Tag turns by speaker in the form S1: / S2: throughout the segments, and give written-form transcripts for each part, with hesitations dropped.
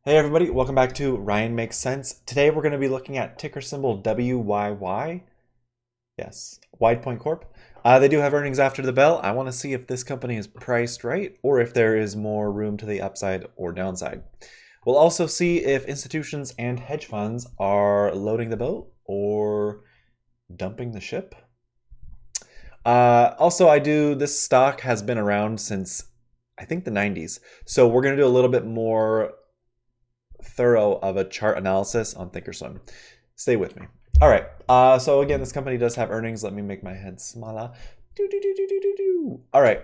S1: Hey everybody, welcome back to Ryan Makes Sense. Today we're going to be looking at ticker symbol WYY. Yes, WidePoint Corp. They do have earnings after the bell. I want to see if this company is priced right or if there is more room to the upside or downside. We'll also see if institutions and hedge funds are loading the boat or dumping the ship. This stock has been around since I think the 90s. So we're going to do a little bit more thorough of a chart analysis on Thinkorswim. Stay with me. All right. So again, this company does have earnings. Let me make my head smaller. All right.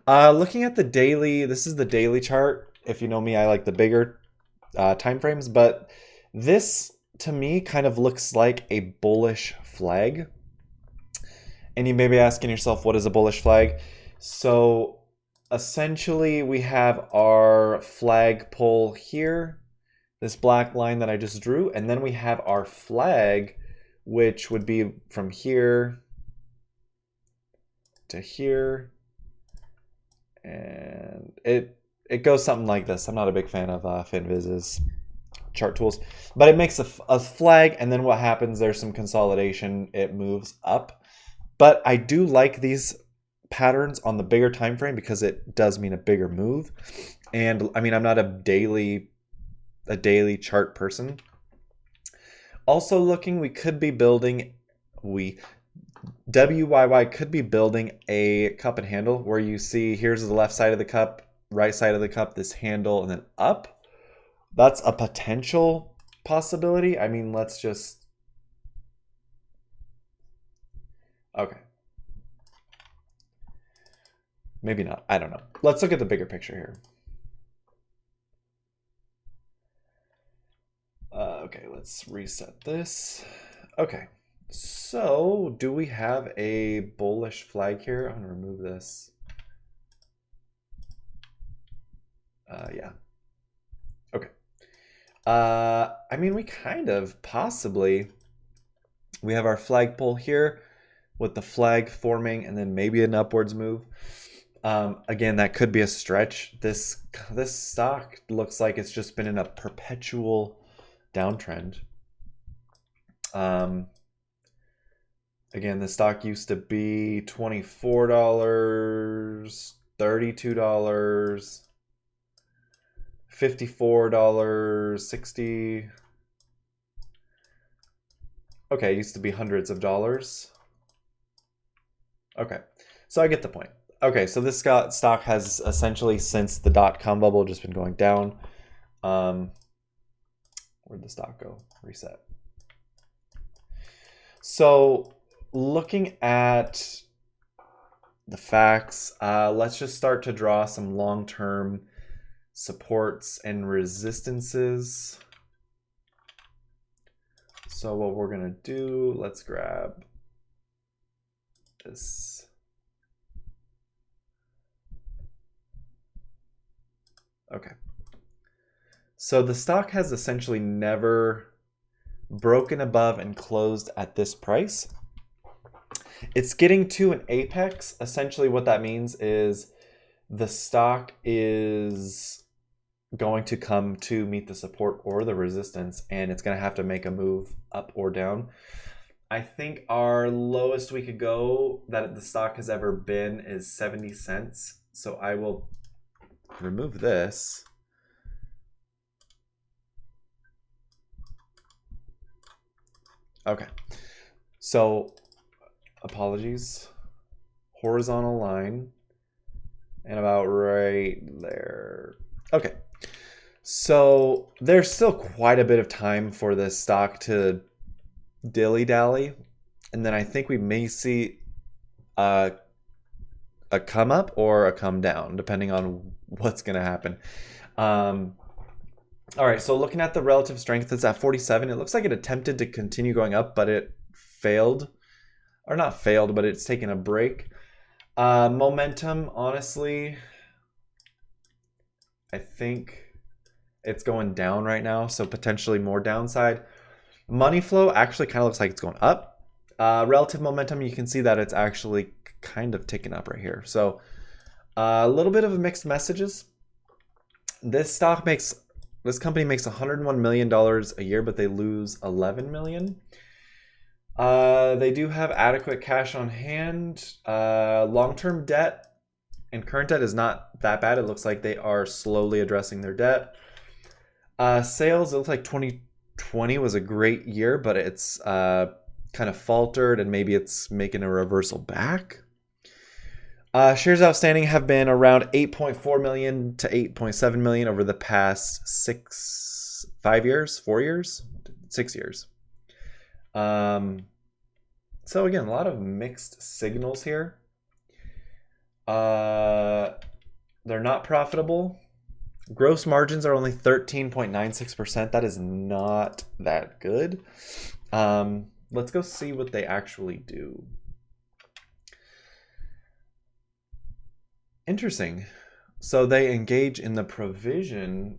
S1: Looking at the daily, this is the daily chart. If you know me, I like the bigger time frames, but this to me kind of looks like a bullish flag. And you may be asking yourself, what is a bullish flag? So essentially we have our flag pole here, this black line that I just drew, and then we have our flag, which would be from here to here, and it goes something like this. I'm not a big fan of FinViz's chart tools, but it makes a flag, and then what happens, there's some consolidation, it moves up. But I do like these patterns on the bigger time frame because it does mean a bigger move. And I mean, I'm not a daily chart person. Also looking, we could be building, WYY could be building a cup and handle where you see here's the left side of the cup, right side of the cup, this handle, and then up. That's a potential possibility. I mean, let's just, okay. Maybe not. I don't know. Let's look at the bigger picture here. Okay, let's reset this. Okay, so do we have a bullish flag here? I'm gonna remove this. Yeah. Okay. I mean, we kind of possibly, we have our flagpole here with the flag forming and then maybe an upwards move. Again, that could be a stretch. This stock looks like it's just been in a perpetual downtrend. Again, the stock used to be $24, $32, $54, 60. Okay, it used to be hundreds of dollars. Okay, so I get the point. Okay, so this stock has essentially, since the dot-com bubble, just been going down. Where'd the stock go? Reset. So looking at the facts, let's just start to draw some long-term supports and resistances. So what we're gonna do, let's grab this. Okay. So the stock has essentially never broken above and closed at this price. It's getting to an apex. Essentially what that means is the stock is going to come to meet the support or the resistance, and it's going to have to make a move up or down. I think our lowest we could go that the stock has ever been is 70 cents. So I will remove this. Okay, so apologies, horizontal line and about right there. Okay, so there's still quite a bit of time for this stock to dilly-dally, and then I think we may see a come up or a come down depending on what's going to happen. All right, so looking at the relative strength, it's at 47. It looks like it attempted to continue going up, but it failed. Or not failed, but it's taken a break. Momentum, honestly, I think it's going down right now, so potentially more downside. Money flow actually kind of looks like it's going up. Relative momentum, you can see that it's actually kind of ticking up right here. So a little bit of mixed messages. This stock makes This company makes $101 million a year, but they lose $11 million. They do have adequate cash on hand. Long-term debt and current debt is not that bad. It looks like they are slowly addressing their debt. Sales, it looks like 2020 was a great year, but it's kind of faltered and maybe it's making a reversal back. Shares outstanding have been around 8.4 million to 8.7 million over the past 6 years. So again, a lot of mixed signals here. They're not profitable. Gross margins are only 13.96%. That is not that good. Let's go see what they actually do. Interesting. So they engage in the provision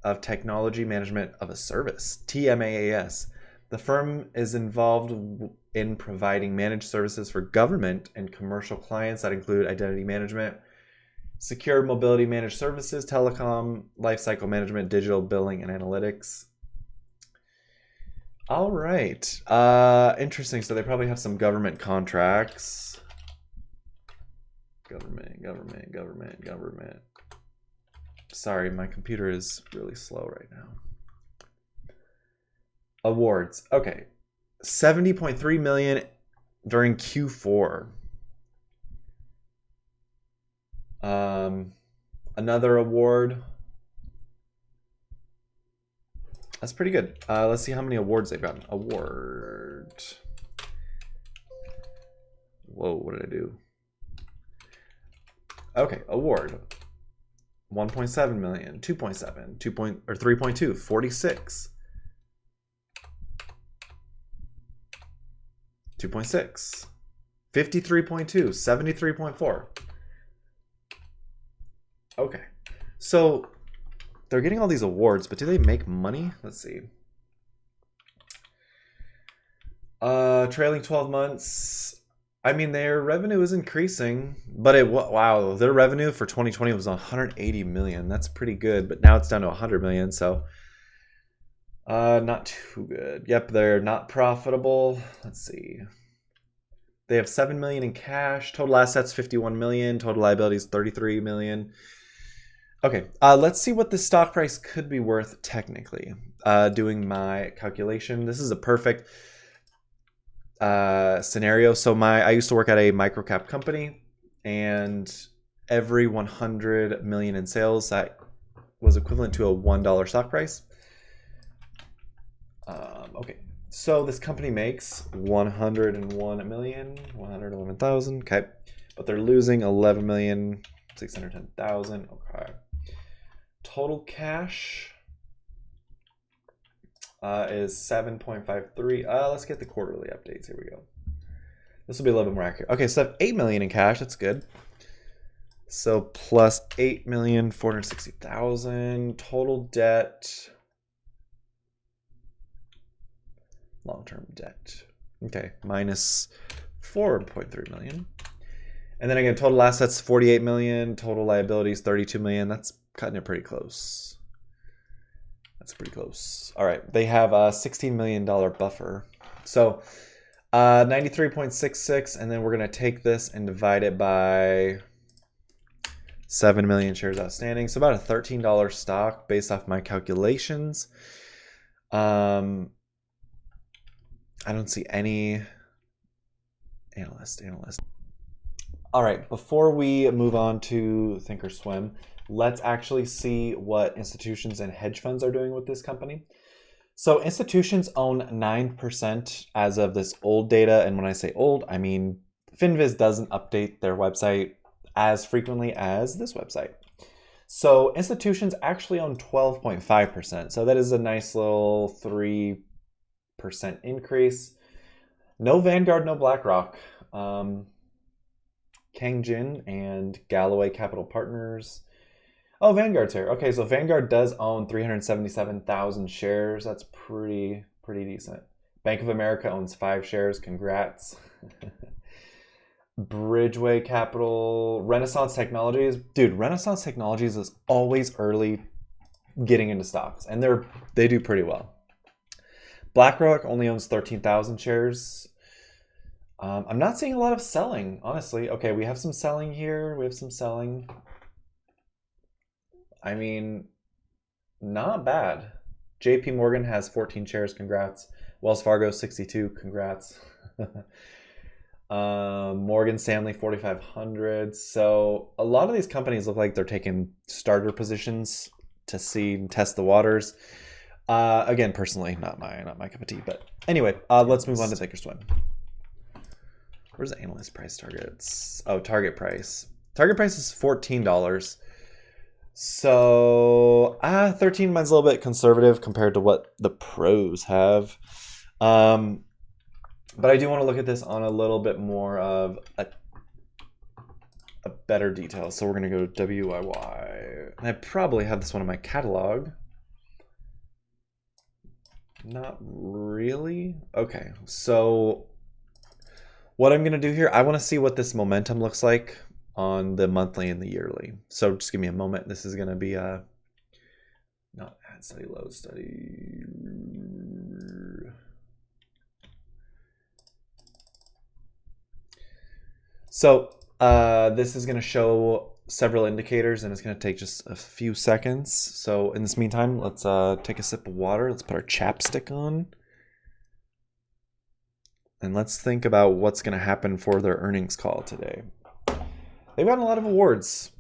S1: of technology management of a service, TMAAS. The firm is involved in providing managed services for government and commercial clients that include identity management, secure mobility managed services, telecom, lifecycle management, digital billing, and analytics. All right. Interesting. So they probably have some government contracts. Government. Sorry, my computer is really slow right now. Awards. Okay. 70.3 million during Q4. Another award. That's pretty good. Let's see how many awards they've gotten. Award. Whoa, what did I do? Okay, award. 1.7 million, 2.7, 3.2, 46. 2.6, 53.2, 73.4. Okay, so they're getting all these awards, but do they make money? Let's see. Trailing 12 months. I mean, their revenue is increasing, but wow, their revenue for 2020 was 180 million. That's pretty good, but now it's down to 100 million, so not too good. Yep, they're not profitable. Let's see. They have 7 million in cash. Total assets 51 million. Total liabilities 33 million. Okay, let's see what the stock price could be worth technically. Doing my calculation. This is a perfect scenario. So I used to work at a microcap company, and every 100 million in sales, that was equivalent to a $1 stock price. Okay, so this company makes 101,000,000. Okay, but they're losing 11,610,000. Okay, total cash is 7.53. Let's get the quarterly updates. Here we go. This will be a little bit more accurate. Okay, so I have 8 million in cash. That's good. So plus 8,460,000. Total debt. Long-term debt. Okay, minus 4.3 million. And then again, total assets 48 million. Total liabilities 32 million. That's cutting it pretty close. That's pretty close. All right, they have a $16 million buffer. So 93.66, and then we're going to take this and divide it by 7 million shares outstanding. So about a $13 stock based off my calculations. I don't see any analyst. All right, before we move on to Thinkorswim, let's actually see what institutions and hedge funds are doing with this company. So institutions own 9% as of this old data. And when I say old, I mean FinViz doesn't update their website as frequently as this website. So institutions actually own 12.5%. So that is a nice little 3% increase. No Vanguard, no BlackRock. Kang Jin and Galloway Capital Partners. Oh, Vanguard's here. Okay, so Vanguard does own 377,000 shares. That's pretty decent. Bank of America owns 5 shares. Congrats. Bridgeway Capital, Renaissance Technologies. Dude, Renaissance Technologies is always early getting into stocks, and they do pretty well. BlackRock only owns 13,000 shares. I'm not seeing a lot of selling, honestly. Okay, we have some selling here. We have some selling. I mean, not bad. JP Morgan has 14 shares. Congrats. Wells Fargo 62. Congrats. Morgan Stanley 4,500. So a lot of these companies look like they're taking starter positions to see and test the waters. Again, personally, not my cup of tea. But anyway, let's move on to Thinkorswim. Where's the analyst price targets? Oh, target price. Target price is $14. So 13 mine's a little bit conservative compared to what the pros have. But I do want to look at this on a little bit more of a better detail. So we're going to go to WYY. I probably have this one in my catalog. Not really. Okay, so what I'm going to do here, I want to see what this momentum looks like on the monthly and the yearly. So just give me a moment. This is going to be not ad study, load study. So this is going to show several indicators, and it's going to take just a few seconds. So in this meantime, let's take a sip of water. Let's put our chapstick on. And let's think about what's going to happen for their earnings call today. They've gotten a lot of awards.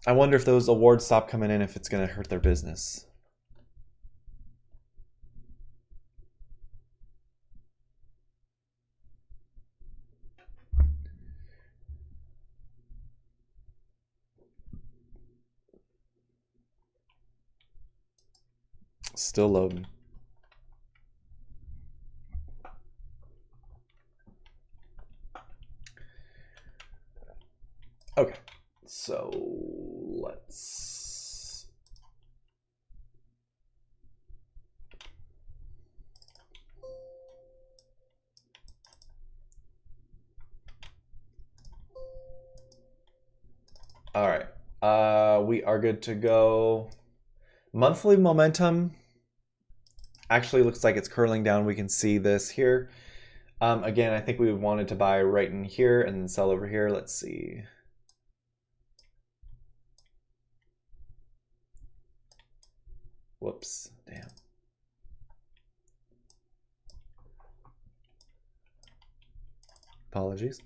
S1: I wonder if those awards stop coming in, if it's going to hurt their business. Still loading. Okay, so let's... All right, we are good to go. Monthly momentum actually looks like it's curling down. We can see this here. Again, I think we wanted to buy right in here and then sell over here. Let's see. Whoops, damn. Apologies.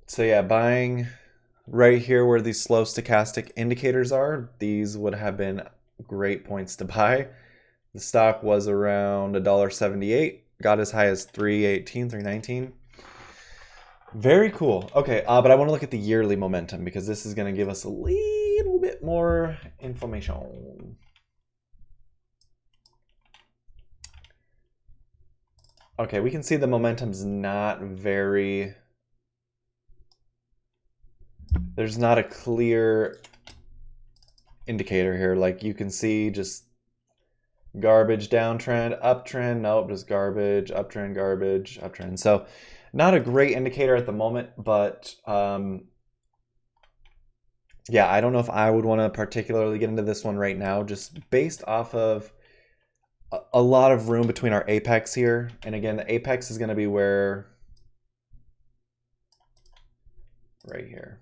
S1: So yeah, buying right here where these slow stochastic indicators are, these would have been great points to buy. The stock was around $1.78, got as high as $3.18, $3.19. Very cool. Okay, but I want to look at the yearly momentum because this is going to give us a little bit more information. Okay, we can see the momentum's not very... There's not a clear indicator here. Like you can see just garbage, downtrend, uptrend. Nope, just garbage, uptrend, garbage, uptrend. So not a great indicator at the moment, but yeah, I don't know if I would want to particularly get into this one right now, just based off of a lot of room between our apex here. And again, the apex is going to be where, right here.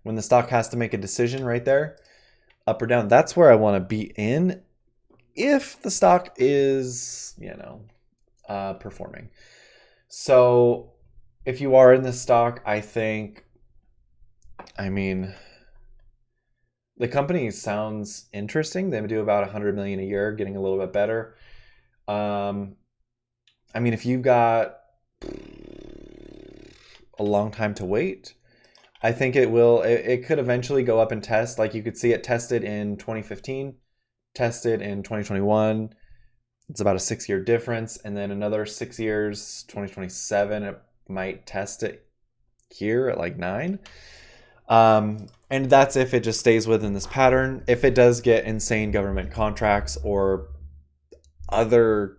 S1: When the stock has to make a decision right there, up or down, that's where I want to be in if the stock is, you know, performing. So if you are in this stock, I think, I mean, the company sounds interesting. They do about 100 million a year, getting a little bit better. I mean, if you've got a long time to wait, I think it could eventually go up and test. Like you could see it tested in 2015, tested in 2021. It's about a 6-year difference. And then another 6 years, 2027, it might test it here at like 9. And that's if it just stays within this pattern. If it does get insane government contracts or other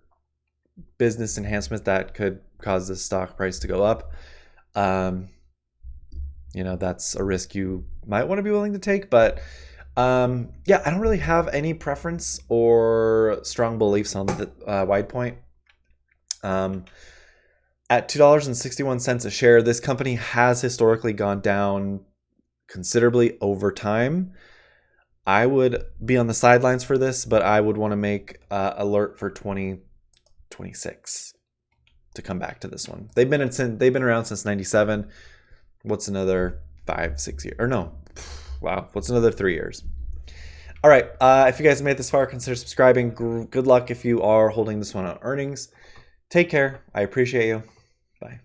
S1: business enhancements that could cause the stock price to go up, You know, that's a risk you might want to be willing to take. But yeah, I don't really have any preference or strong beliefs on the WidePoint. At $2.61 a share, this company has historically gone down considerably over time. I would be on the sidelines for this, but I would want to make alert for 2026 to come back to this one. They've been around since 97. What's another 5-6 years? Or no, wow, what's another 3 years? All right, if you guys made it this far, consider subscribing. Good luck if you are holding this one on earnings. Take care. I appreciate you. Bye.